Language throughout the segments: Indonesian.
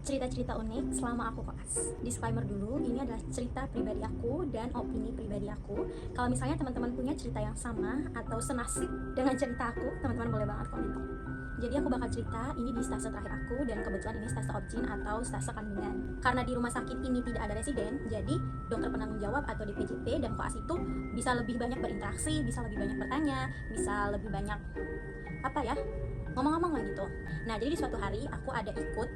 cerita-cerita unik selama aku koas. Disclaimer dulu, ini adalah cerita pribadi aku dan opini pribadi aku. Kalau misalnya teman-teman punya cerita yang sama atau senasib dengan cerita aku, teman-teman boleh banget komentar. Jadi aku bakal cerita ini di stase terakhir aku, dan kebetulan ini stase objin atau stase kandungan. Karena di rumah sakit ini tidak ada residen, jadi dokter penanggung jawab atau DPJP dan koas itu bisa lebih banyak berinteraksi, bisa lebih banyak bertanya, bisa lebih banyak ngomong-ngomong lah gitu. Nah, jadi di suatu hari aku ada ikut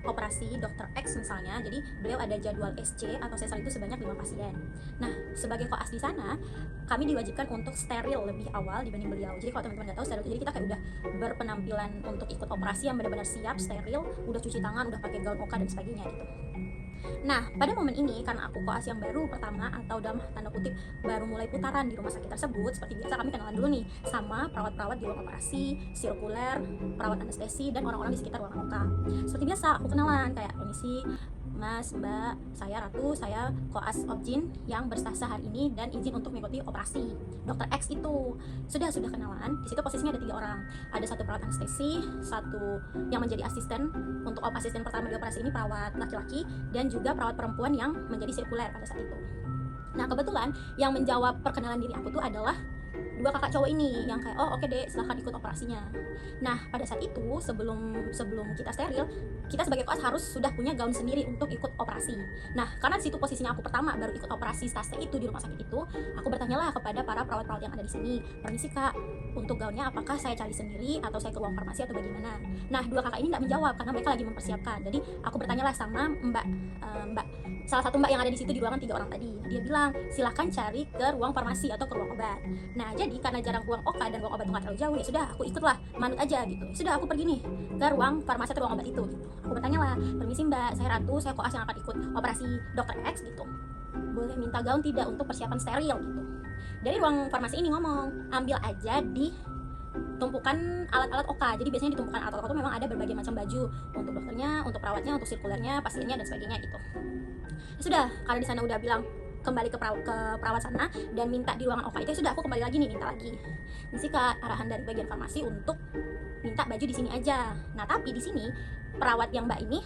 operasi dokter X misalnya, jadi beliau ada jadwal SC atau sesar itu sebanyak 5 pasien. Nah, sebagai koas di sana, kami diwajibkan untuk steril lebih awal dibanding beliau. Jadi kalau teman-teman nggak tahu, steril itu jadi kita kayak udah berpenampilan untuk ikut operasi yang benar-benar siap, steril, udah cuci tangan, udah pakai gaun oka dan sebagainya gitu. Nah, pada momen ini karena aku koas yang baru pertama atau dalam tanda kutip baru mulai putaran di rumah sakit tersebut, seperti biasa kami kenalan dulu nih sama perawat-perawat di ruang operasi, sirkuler, perawat anestesi, dan orang-orang di sekitar ruangan OK. Seperti biasa aku kenalan kayak, permisi Mas, Mbak, saya Ratu, saya koas objin yang berstase hari ini dan izin untuk mengikuti operasi dokter X itu. Sudah kenalan. Di situ posisinya ada 3 orang. Ada satu perawat anestesi, satu yang menjadi asisten untuk asisten pertama di operasi ini perawat laki-laki, dan juga perawat perempuan yang menjadi sirkuler pada saat itu. Nah, kebetulan yang menjawab perkenalan diri aku tuh adalah 2 kakak cowok ini yang kayak, oh oke deh, silahkan ikut operasinya. Nah, pada saat itu sebelum kita steril, kita sebagai koas harus sudah punya gaun sendiri untuk ikut operasi. Nah, karena di situ posisinya aku pertama baru ikut operasi stase itu di rumah sakit itu, aku bertanyalah kepada para perawat-perawat yang ada di sini, permisi kak, untuk gaunnya apakah saya cari sendiri atau saya ke ruang farmasi atau bagaimana? Nah, 2 kakak ini tidak menjawab karena mereka lagi mempersiapkan. Jadi aku bertanyalah sama mbak salah satu mbak yang ada di situ di ruangan 3 orang tadi. Dia bilang silahkan cari ke ruang farmasi atau ke ruang obat. Nah, jadi karena jarak ruang OK dan ruang obat itu nggak terlalu jauh, ya sudah aku ikutlah, manut aja gitu. Sudah aku pergi nih ke ruang farmasi atau ruang obat itu gitu. Aku bertanya lah, permisi mbak, saya Ratu, saya koas yang akan ikut operasi dokter X gitu. Boleh minta gaun tidak untuk persiapan steril gitu. Dari ruang farmasi ini ngomong, ambil aja di tumpukan alat-alat OK. Jadi biasanya di tumpukan alat-alat OK itu memang ada berbagai macam baju untuk dokternya, untuk perawatnya, untuk sirkulernya, pasiennya dan sebagainya gitu. Sudah, karena di sana udah bilang kembali ke perawat sana dan minta di ruangan OK itu, sudah aku kembali lagi nih, minta lagi. Misi Kak, arahan dari bagian farmasi untuk minta baju di sini aja. Nah, tapi di sini perawat yang mbak ini,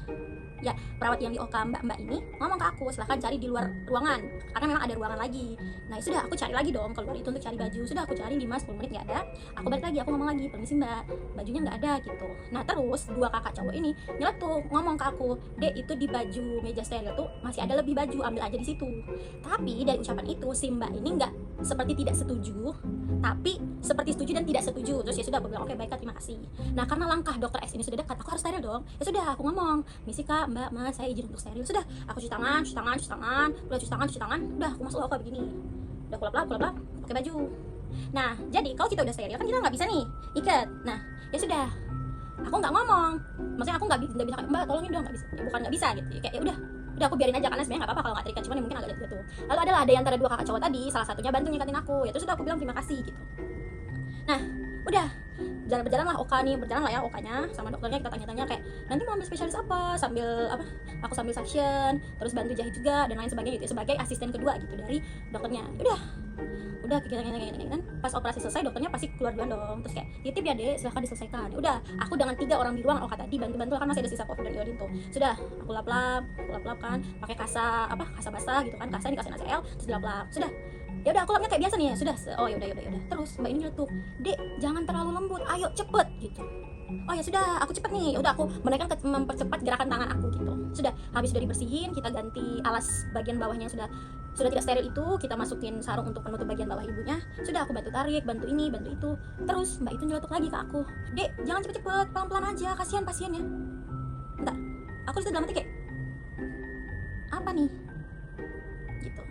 ya perawat yang di OK mbak ini ngomong ke aku, silahkan cari di luar ruangan karena memang ada ruangan lagi. Nah, sudah aku cari lagi dong keluar itu untuk cari baju. Sudah aku cari 5-10 menit nggak ada. Aku balik lagi, aku ngomong lagi, permisi mbak, bajunya nggak ada gitu. Nah, terus 2 kakak cowok ini nyeletuk ngomong ke aku, dek itu di baju meja steril tuh masih ada lebih baju, ambil aja di situ. Tapi dari ucapan itu si mbak ini nggak seperti tidak setuju, tapi seperti setuju dan tidak setuju. Terus ya sudah, aku bilang oke baik Kak, terima kasih. Nah, karena langkah dokter X ini sudah dekat, aku harus steril dong. Ya sudah, aku ngomong, misi Kak, mbak, mas, saya izin untuk steril. Sudah, aku cuci tangan, udah cuci tangan, udah aku masuk ke begini, udah aku lap pakai baju. Nah, jadi kalau kita udah steril kan kita nggak bisa nih ikat. Nah, ya sudah, aku nggak ngomong, maksudnya aku nggak bisa kayak, mbak tolongin dong, nggak bisa ya, bukan nggak bisa gitu ya, kayak ya udah aku biarin aja karena sebenarnya nggak apa-apa kalau nggak terikat, cuman ya mungkin agak jatuh. Lalu adalah ada yang antara 2 kakak cowok tadi, salah satunya bantu nyikatin aku, ya terus udah aku bilang terima kasih gitu. Nah, udah berjalan lah OK-nya sama dokternya, kita tanya-tanya kayak nanti mau ambil spesialis apa, aku sambil suction, terus bantu jahit juga dan lain sebagainya gitu, sebagai asisten kedua gitu dari dokternya. Udah kita tanya-tanya, pas operasi selesai dokternya pasti keluar duluan dong, terus kayak titip ya dek, silahkan diselesaikan. Udah, aku dengan 3 orang di ruang OK tadi bantu kan, masih ada sisa covid dari iodin tuh. Sudah aku lap-lap kan pakai kasa basah gitu kan, kasa dikasih ACL terus dilap-lap. Sudah, ya udah aku lapnya kayak biasa nih ya. Sudah, oh ya udah. Terus mbak ini nyeletuk, dek jangan terlalu lembut, ayo cepet gitu. Oh ya sudah, aku cepet nih. Udah aku mempercepat gerakan tangan aku gitu. Sudah, habis sudah dibersihin, kita ganti alas bagian bawahnya yang sudah tidak steril itu, kita masukin sarung untuk penutup bagian bawah ibunya. Sudah aku bantu tarik, bantu ini, bantu itu. Terus mbak itu nyeletuk lagi ke aku, dek jangan cepet-cepet, pelan-pelan aja, kasihan pasiennya. Bentar, aku disitu dalam hati kayak, apa nih gitu.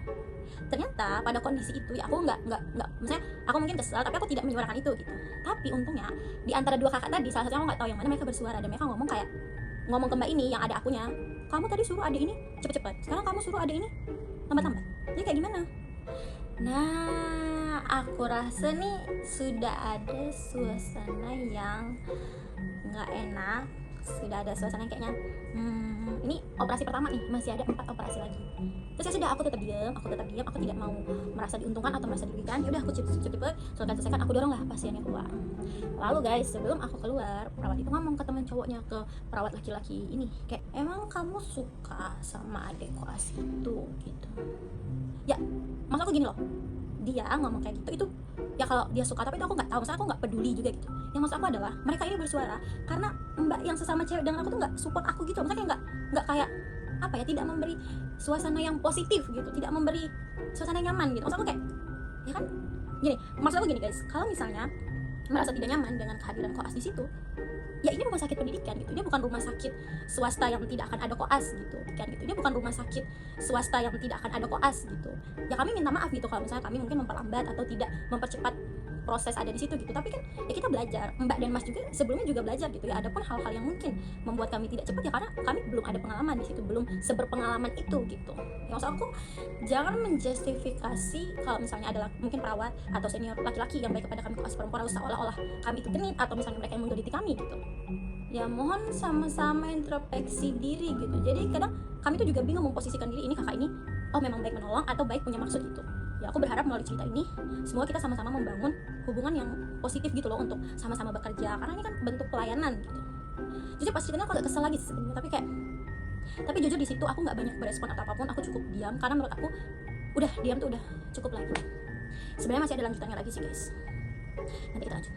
Ternyata pada kondisi itu ya aku nggak maksudnya aku mungkin kesel tapi aku tidak menyuarakan itu gitu. Tapi untungnya di antara 2 kakak tadi, salah satunya aku nggak tahu yang mana, mereka bersuara dan mereka ngomong ke mbak ini yang ada akunya, kamu tadi suruh adek ini cepet-cepet, sekarang kamu suruh adek ini lambat-lambat, jadi kayak gimana? Nah, aku rasa nih sudah ada suasana yang nggak enak, sudah ada suasana yang kayaknya ini operasi operasi pertama nih, masih ada 4 operasi lagi. Terus ya sudah, aku tetap diam, aku tidak mau merasa diuntungkan atau merasa dirugikan. Ya udah, aku cepet-cepet selesaikan, aku dorong lah pasiennya keluar. Lalu guys, sebelum aku keluar, perawat itu ngomong ke teman cowoknya, ke perawat laki-laki ini, kayak, emang kamu suka sama adik koas itu gitu. Ya maksud aku gini loh, dia ngomong kayak gitu itu ya kalau dia suka, tapi itu aku nggak tahu, maksudnya aku nggak peduli juga gitu. Yang maksud aku adalah mereka ini bersuara karena mbak yang sesama cewek dengan aku tuh nggak support aku gitu, maksudnya nggak kayak apa ya, tidak memberi suasana yang positif gitu, tidak memberi suasana yang nyaman gitu. Maksud aku kayak, ya kan gini, maksud aku gini guys, kalau misalnya merasa tidak nyaman dengan kehadiran koas di situ, ya ini rumah sakit pendidikan gitu, dia bukan rumah sakit swasta yang tidak akan ada koas gitu kan, gitu, dia bukan rumah sakit swasta yang tidak akan ada koas gitu. Ya kami minta maaf gitu kalau misalnya kami mungkin memperlambat atau tidak mempercepat proses ada di situ gitu, tapi kan ya kita belajar, mbak dan mas juga sebelumnya juga belajar gitu ya. Adapun hal-hal yang mungkin membuat kami tidak cepat ya karena kami belum ada pengalaman di situ, belum seberpengalaman itu gitu. Ya maksud aku, jangan menjustifikasi kalau misalnya adalah mungkin perawat atau senior laki-laki yang baik kepada kami koas perempuan seolah-olah kami itu genit atau misalnya mereka yang menggeliti kami gitu. Ya mohon sama-sama introspeksi diri gitu. Jadi kadang kami tuh juga bingung memposisikan diri, ini kakak ini oh memang baik menolong atau baik punya maksud gitu. Ya aku berharap melalui cerita ini semoga kita sama-sama membangun hubungan yang positif gitu loh, untuk sama-sama bekerja, karena ini kan bentuk pelayanan gitu. Jadi pas ceritanya aku agak kesel lagi sebenarnya, tapi jujur di situ aku nggak banyak berespon atau apapun, aku cukup diam karena menurut aku udah diam tuh udah cukup lagi. Sebenarnya masih ada lanjutannya lagi sih guys, nanti kita lanjut.